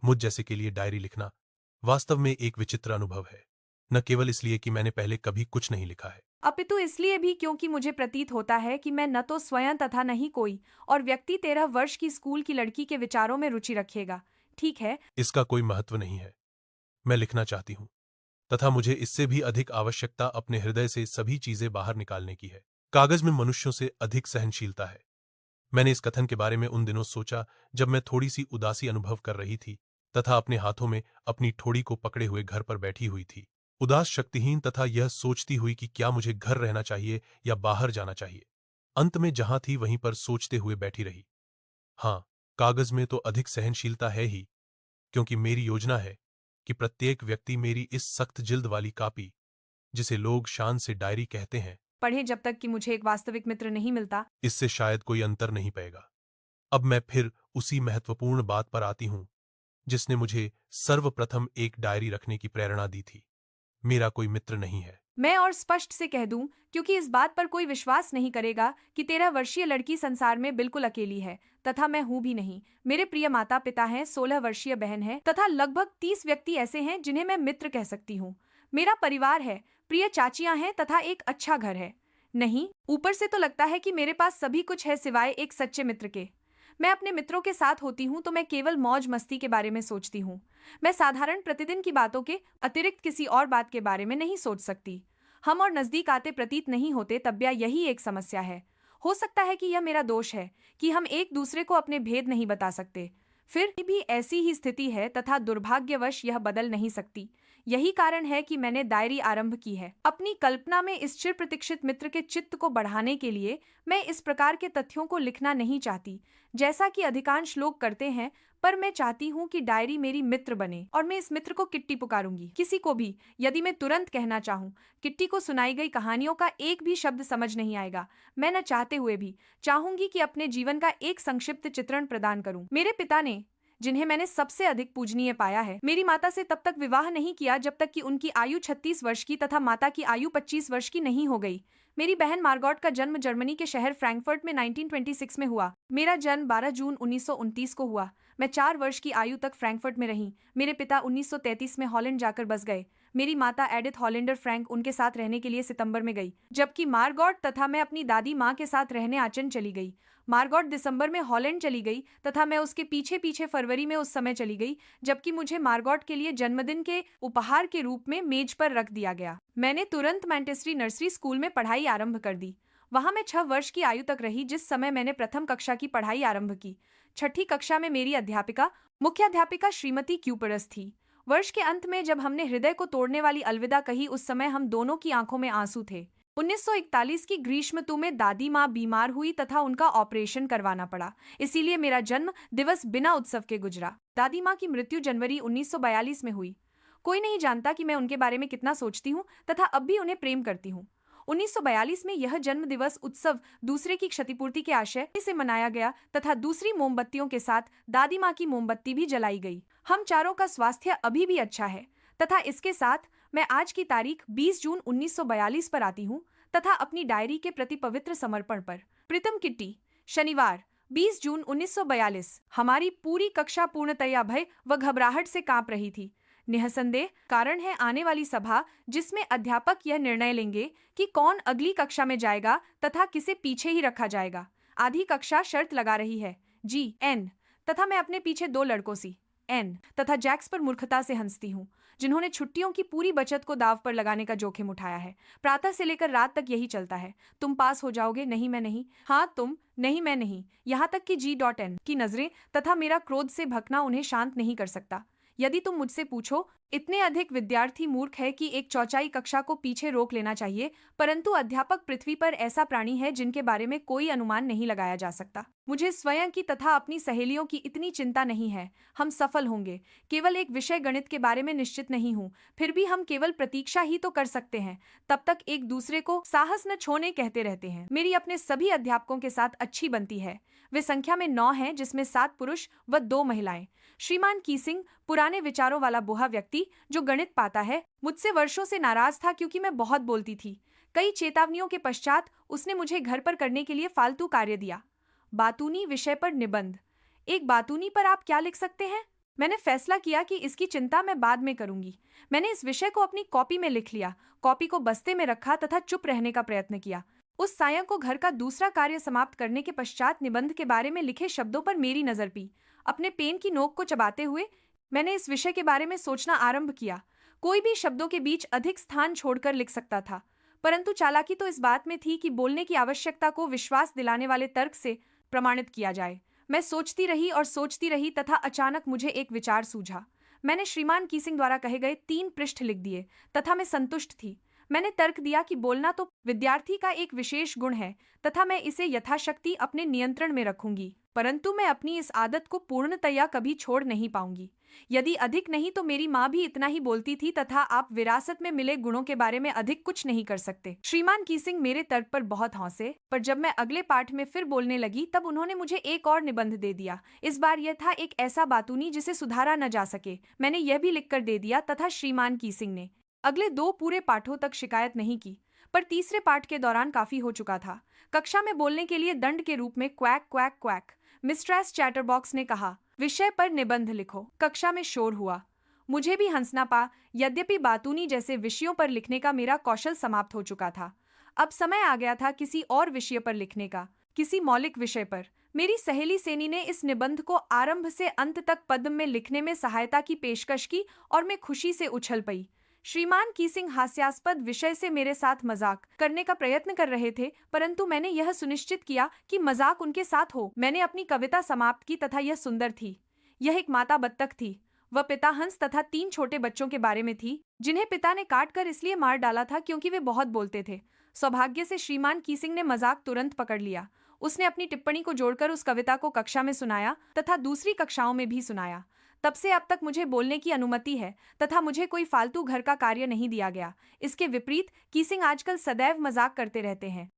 मुझ जैसे के लिए डायरी लिखना वास्तव में एक विचित्र अनुभव है, न केवल इसलिए कि मैंने पहले कभी कुछ नहीं लिखा है। अपितु इसलिए भी क्योंकि मुझे प्रतीत होता है कि मैं न तो स्वयं तथा न ही कोई और व्यक्ति 13 वर्ष की स्कूल की लड़की के विचारों में रुचि रखेगा। ठीक है। इसका कोई महत्व नहीं है। मैं लिखना चाहती हूँ, तथा मुझे इससे भी अधिक आवश्यकता अपने हृदय से सभी चीजें बाहर निकालने की है। कागज में मनुष्यों से अधिक सहनशीलता है। मैंने इस कथन के बारे में उन दिनों सोचा जब मैं थोड़ी सी उदासी अनुभव कर रही थी तथा अपने हाथों में अपनी ठोड़ी को पकड़े हुए घर पर बैठी हुई थी, उदास, शक्तिहीन तथा यह सोचती हुई कि क्या मुझे घर रहना चाहिए या बाहर जाना चाहिए। अंत में जहां थी वहीं पर सोचते हुए बैठी रही। हाँ, कागज में तो अधिक सहनशीलता है ही, क्योंकि मेरी योजना है कि प्रत्येक व्यक्ति मेरी इस सख्त जिल्द वाली कापी, जिसे लोग शान से डायरी कहते हैं, पढ़े जब तक कि मुझे एक वास्तविक मित्र नहीं मिलता। इससे शायद कोई अंतर नहीं पड़ेगा। अब मैं फिर उसी महत्वपूर्ण बात पर आती हूं जिसने मुझे सर्वप्रथम एक डायरी रखने की प्रेरणा दी थी। मेरा कोई मित्र नहीं है। मैं और स्पष्ट से कह दूं, क्योंकि इस बात पर कोई विश्वास नहीं करेगा कि 13 वर्षीय लड़की संसार में बिल्कुल अकेली है, तथा मैं हूं भी नहीं। मेरे प्रिय माता पिता हैं, 16 वर्षीय बहन है तथा लगभग 30 व्यक्ति ऐसे हैं जिन्हें मैं मित्र कह सकती हूँ। मेरा परिवार है, प्रिय चाचियां हैं तथा एक अच्छा घर है। नहीं, ऊपर से तो लगता है कि मेरे पास सभी कुछ है सिवाय एक सच्चे मित्र के। मैं अपने मित्रों के साथ होती हूँ तो मैं केवल मौज मस्ती के बारे में सोचती हूँ। मैं साधारण प्रतिदिन की बातों के अतिरिक्त किसी और बात के बारे में नहीं सोच सकती। हम और नजदीक आते प्रतीत नहीं होते, तब यही एक समस्या है। हो सकता है कि यह मेरा दोष है कि हम एक दूसरे को अपने भेद नहीं बता सकते। फिर भी ऐसी ही स्थिति है तथा दुर्भाग्यवश यह बदल नहीं सकती। यही कारण है कि मैंने डायरी आरंभ की है। अपनी कल्पना में इस चिर प्रतीक्षित मित्र के चित्त को बढ़ाने के लिए मैं इस प्रकार के तथ्यों को लिखना नहीं चाहती जैसा कि अधिकांश लोग करते हैं, पर मैं चाहती हूँ कि डायरी मेरी मित्र बने और मैं इस मित्र को किट्टी पुकारूंगी। किसी को भी यदि मैं तुरंत कहना चाहूँ, किट्टी को सुनाई गई कहानियों का एक भी शब्द समझ नहीं आएगा। मैं न चाहते हुए भी चाहूंगी कि अपने जीवन का एक संक्षिप्त चित्रण प्रदान करूं। मेरे पिता ने, जिन्हें मैंने सबसे अधिक पूजनीय पाया है, मेरी माता से तब तक विवाह नहीं किया जब तक कि उनकी आयु 36 वर्ष की तथा माता की आयु 25 वर्ष की नहीं हो गई। मेरी बहन मार्गॉट का जन्म जर्मनी के शहर फ्रैंकफर्ट में 1926 में हुआ। मेरा जन्म 12 जून 1929 को हुआ। मैं 4 वर्ष की आयु तक फ्रैंकफर्ट में रही। मेरे पिता 1933 में हॉलैंड जाकर बस गए। मेरी माता एडिथ हॉलैंडर फ्रैंक उनके साथ रहने के लिए सितंबर में गई, जबकि मार्गॉट तथा मैं अपनी दादी माँ के साथ रहने आचन चली गई। मार्गॉट दिसंबर में हॉलैंड चली गई तथा मैं उसके पीछे पीछे फरवरी में उस समय चली गई, जबकि मुझे मार्गॉट के लिए जन्मदिन के उपहार के रूप में मेज पर रख दिया गया। मैंने तुरंत मैनचेस्टर नर्सरी स्कूल में पढ़ाई आरंभ कर दी। वहां मैं 6 वर्ष की आयु तक रही जिस समय मैंने प्रथम कक्षा की पढ़ाई आरंभ की। छठी कक्षा में मेरी अध्यापिका, मुख्याध्यापिका श्रीमती क्यूपरस थी। वर्ष के अंत में जब हमने हृदय को तोड़ने वाली अलविदा कही, उस समय हम दोनों की आंखों में आंसू थे। 1941 की ग्रीष्म ऋतु में दादी माँ बीमार हुई तथा उनका ऑपरेशन करवाना पड़ा, इसीलिए मेरा जन्म दिवस बिना उत्सव के गुजरा। दादी माँ की मृत्यु जनवरी 1942 में हुई। कोई नहीं जानता कि मैं उनके बारे में कितना सोचती हूँ तथा अब भी उन्हें प्रेम करती हूँ। 1942 में यह जन्म दिवस उत्सव दूसरे की क्षतिपूर्ति के आशय से मनाया गया तथा दूसरी मोमबत्तियों के साथ दादी माँ की मोमबत्ती भी जलाई गई। हम चारों का स्वास्थ्य अभी भी अच्छा है तथा इसके साथ मैं आज की तारीख 20 जून 1942 पर आती हूँ तथा अपनी डायरी के प्रति पवित्र समर्पण पर। प्रीतम किट्टी, शनिवार 20 जून 1942। हमारी पूरी कक्षा पूर्णतया भय व घबराहट से कांप रही थी। निःसंदेह कारण है आने वाली सभा, जिसमें अध्यापक यह निर्णय लेंगे कि कौन अगली कक्षा में जाएगा तथा किसे पीछे ही रखा जाएगा। आधी कक्षा शर्त लगा रही है, जी एन, तथा मैं अपने पीछे 2 लड़कों सी एन तथा जैक्स पर मूर्खता से हंसती हूँ, जिन्होंने छुट्टियों की पूरी बचत को दाव पर लगाने का जोखिम उठाया है। प्रातः से लेकर रात तक यही चलता है। तुम पास हो जाओगे, नहीं मैं नहीं, हाँ तुम, नहीं मैं नहीं, यहाँ तक कि G.N की नजरें तथा मेरा क्रोध से भखना उन्हें शांत नहीं कर सकता। यदि तुम मुझसे पूछो, इतने अधिक विद्यार्थी मूर्ख है कि एक चौथाई कक्षा को पीछे रोक लेना चाहिए, परंतु अध्यापक पृथ्वी पर ऐसा प्राणी है जिनके बारे में कोई अनुमान नहीं लगाया जा सकता। मुझे स्वयं की तथा अपनी सहेलियों की इतनी चिंता नहीं है। हम सफल होंगे। केवल एक विषय गणित के बारे में निश्चित नहीं हूँ, फिर भी हम केवल प्रतीक्षा ही तो कर सकते हैं। तब तक एक दूसरे को साहस न छोड़ने कहते रहते हैं। मेरी अपने सभी अध्यापकों के साथ अच्छी बनती है। वे संख्या में 9 हैं, जिसमें 7 पुरुष व 2 महिलाएं। श्रीमान कीसिंग, पुराने विचारों वाला बुहा व्यक्ति जो गणित पाता है, मुझसे वर्षों से नाराज था क्योंकि मैं बहुत बोलती थी। कई चेतावनियों के पश्चात उसने मुझे घर पर करने के लिए फालतू कार्य दिया। बातूनी विषय पर निबंध। एक बातूनी पर आप क्या लिख सकते हैं? मैंने फैसला किया कि इसकी चिंता मैं बाद में करूंगी। मैंने इस विषय को अपनी कॉपी में लिख लिया, कॉपी को बस्ते में रखा तथा चुप रहने का प्रयत्न किया। उस सायं को घर का दूसरा कार्य समाप्त करने के पश्चात निबंध के बारे में लिखे शब्दों पर मेरी नजर पी। अपने पेन की नोक को चबाते हुए मैंने इस विषय के बारे में सोचना आरंभ किया। कोई भी शब्दों के बीच अधिक स्थान छोड़कर लिख सकता था, परंतु चालाकी तो इस बात में थी कि बोलने की आवश्यकता को विश्वास दिलाने वाले तर्क से प्रमाणित किया जाए। मैं सोचती रही और सोचती रही तथा अचानक मुझे एक विचार सूझा। मैंने श्रीमान कीसिंग द्वारा कहे गए 3 पृष्ठ लिख दिए तथा मैं संतुष्ट थी। मैंने तर्क दिया कि बोलना तो विद्यार्थी का एक विशेष गुण है तथा मैं इसे यथाशक्ति अपने नियंत्रण में रखूंगी, परंतु मैं अपनी इस आदत को पूर्णतया कभी छोड़ नहीं पाऊंगी। यदि अधिक नहीं तो मेरी माँ भी इतना ही बोलती थी तथा आप विरासत में मिले गुणों के बारे में अधिक कुछ नहीं कर सकते। श्रीमान कीसिंग मेरे तर्क पर बहुत हंसे, पर जब मैं अगले पाठ में फिर बोलने लगी तब उन्होंने मुझे एक और निबंध दे दिया। इस बार यह था एक ऐसा बातूनी जिसे सुधारा न जा सके। मैंने यह भी लिखकर दे दिया तथा श्रीमान कीसिंग ने अगले 2 पूरे पाठों तक शिकायत नहीं की, पर तीसरे पाठ के दौरान काफी हो चुका था। कक्षा में बोलने के लिए दंड के रूप में quack quack quack mistress chatterbox ने कहा, विषय पर निबंध लिखो। कक्षा में शोर हुआ। मुझे भी हंसना पा, यद्यपि बातूनी जैसे विषयों पर लिखने का मेरा कौशल समाप्त हो चुका था। अब समय आ गया था किसी और विषय पर लिखने का, किसी मौलिक विषय पर। मेरी सहेली सेनी ने इस निबंध को आरंभ से अंत तक पद्य में लिखने में सहायता की पेशकश की और मैं खुशी से उछल पई। श्रीमान कीसिंग हास्यास्पद विषय से मेरे साथ मजाक करने का प्रयत्न कर रहे थे, परंतु मैंने यह सुनिश्चित किया कि मजाक उनके साथ हो। मैंने अपनी कविता समाप्त की तथा यह सुंदर थी। यह एक माता बत्तख थी। वह पिता हंस तथा 3 छोटे बच्चों के बारे में थी, जिन्हें पिता ने काट कर इसलिए मार डाला था क्योंकि वे बहुत बोलते थे। सौभाग्य से श्रीमान कीसिंग ने मजाक तुरंत पकड़ लिया। उसने अपनी टिप्पणी को जोड़कर उस कविता को कक्षा में सुनाया तथा दूसरी कक्षाओं में भी सुनाया। तब से अब तक मुझे बोलने की अनुमति है तथा मुझे कोई फालतू घर का कार्य नहीं दिया गया। इसके विपरीत कीसिंग आजकल सदैव मजाक करते रहते हैं।